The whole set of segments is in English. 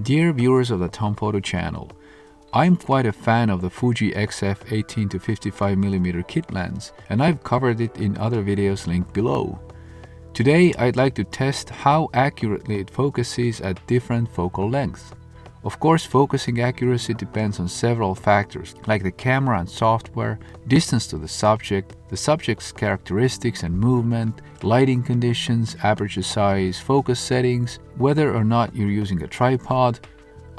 Dear viewers of the Tom Photo channel, I'm quite a fan of the Fuji XF 18-55mm kit lens, and I've covered it in other videos linked below. Today I'd like to test how accurately it focuses at different focal lengths. Of course, focusing accuracy depends on several factors like the camera and software, distance to the subject's characteristics and movement, lighting conditions, aperture size, focus settings, whether or not you're using a tripod.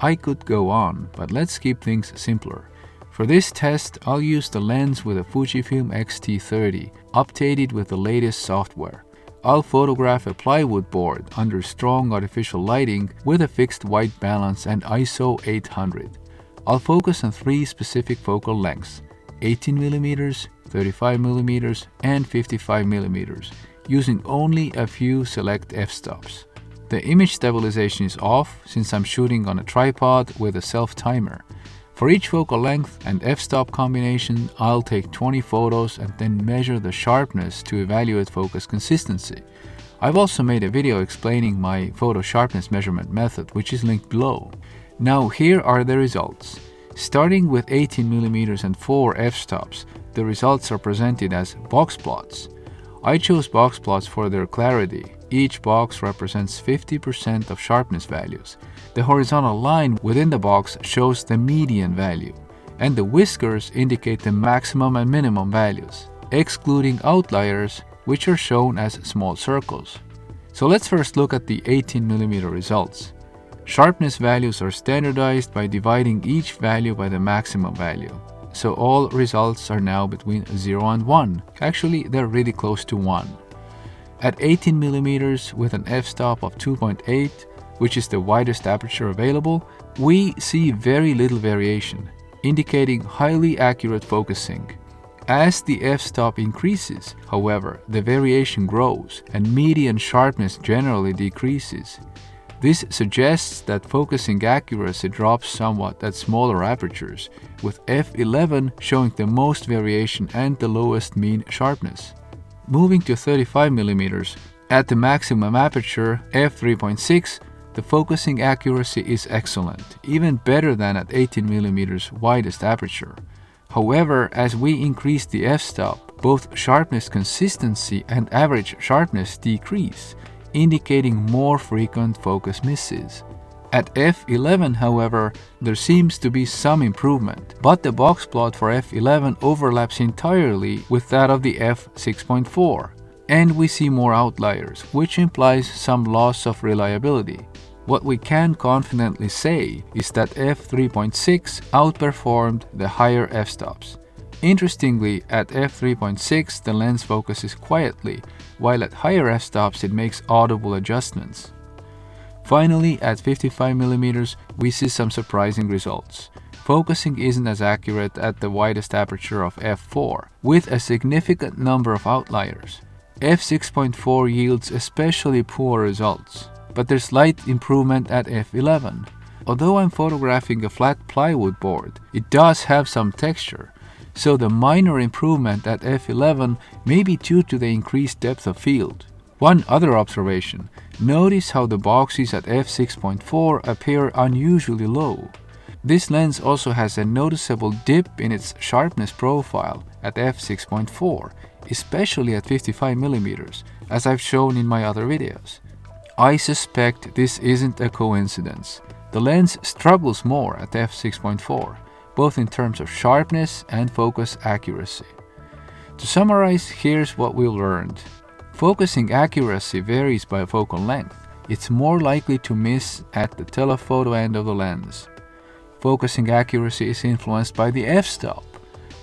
I could go on, but let's keep things simpler. For this test, I'll use the lens with a Fujifilm X-T30, updated with the latest software. I'll photograph a plywood board under strong artificial lighting with a fixed white balance and ISO 800. I'll focus on three specific focal lengths: 18mm, 35mm, and 55mm, using only a few select f-stops. The image stabilization is off since I'm shooting on a tripod with a self-timer. For each focal length and f-stop combination, I'll take 20 photos and then measure the sharpness to evaluate focus consistency. I've also made a video explaining my photo sharpness measurement method, which is linked below. Now here are the results. Starting with 18mm and 4 f-stops, the results are presented as box plots. I chose box plots for their clarity. Each box represents 50% of sharpness values. The horizontal line within the box shows the median value, and the whiskers indicate the maximum and minimum values, excluding outliers, which are shown as small circles. So let's first look at the 18mm results. Sharpness values are standardized by dividing each value by the maximum value. So all results are now between 0 and 1. Actually, they're really close to 1. At 18mm with an f-stop of 2.8, which is the widest aperture available, we see very little variation, indicating highly accurate focusing. As the f-stop increases, however, the variation grows and median sharpness generally decreases. This suggests that focusing accuracy drops somewhat at smaller apertures, with f11 showing the most variation and the lowest mean sharpness. Moving to 35mm, at the maximum aperture, f3.6, the focusing accuracy is excellent, even better than at 18mm widest aperture. However, as we increase the f-stop, both sharpness consistency and average sharpness decrease, indicating more frequent focus misses. At f11, however, there seems to be some improvement, but the box plot for f11 overlaps entirely with that of the f6.4, and we see more outliers, which implies some loss of reliability. What we can confidently say is that f3.6 outperformed the higher f-stops. Interestingly, at f3.6 the lens focuses quietly, while at higher f-stops it makes audible adjustments. Finally, at 55mm, we see some surprising results. Focusing isn't as accurate at the widest aperture of f4, with a significant number of outliers. f6.4 yields especially poor results, but there's slight improvement at f11. Although I'm photographing a flat plywood board, it does have some texture, so the minor improvement at f11 may be due to the increased depth of field. One other observation: notice how the boxes at f6.4 appear unusually low. This lens also has a noticeable dip in its sharpness profile at f6.4, especially at 55mm, as I've shown in my other videos. I suspect this isn't a coincidence. The lens struggles more at f6.4, both in terms of sharpness and focus accuracy. To summarize, here's what we learned. Focusing accuracy varies by focal length. It's more likely to miss at the telephoto end of the lens. Focusing accuracy is influenced by the f-stop.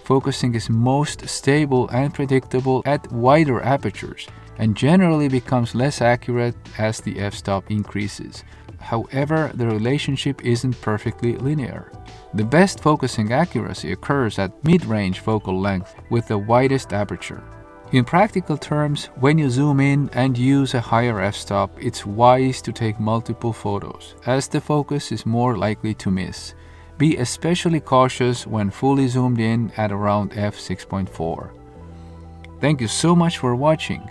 Focusing is most stable and predictable at wider apertures, and generally becomes less accurate as the f-stop increases. However, the relationship isn't perfectly linear. The best focusing accuracy occurs at mid-range focal length with the widest aperture. In practical terms, when you zoom in and use a higher f-stop, it's wise to take multiple photos, as the focus is more likely to miss. Be especially cautious when fully zoomed in at around f6.4. Thank you so much for watching.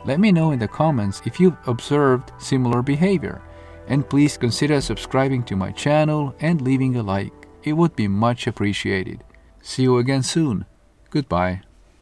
Let me know in the comments if you've observed similar behavior. And please consider subscribing to my channel and leaving a like. It would be much appreciated. See you again soon. Goodbye.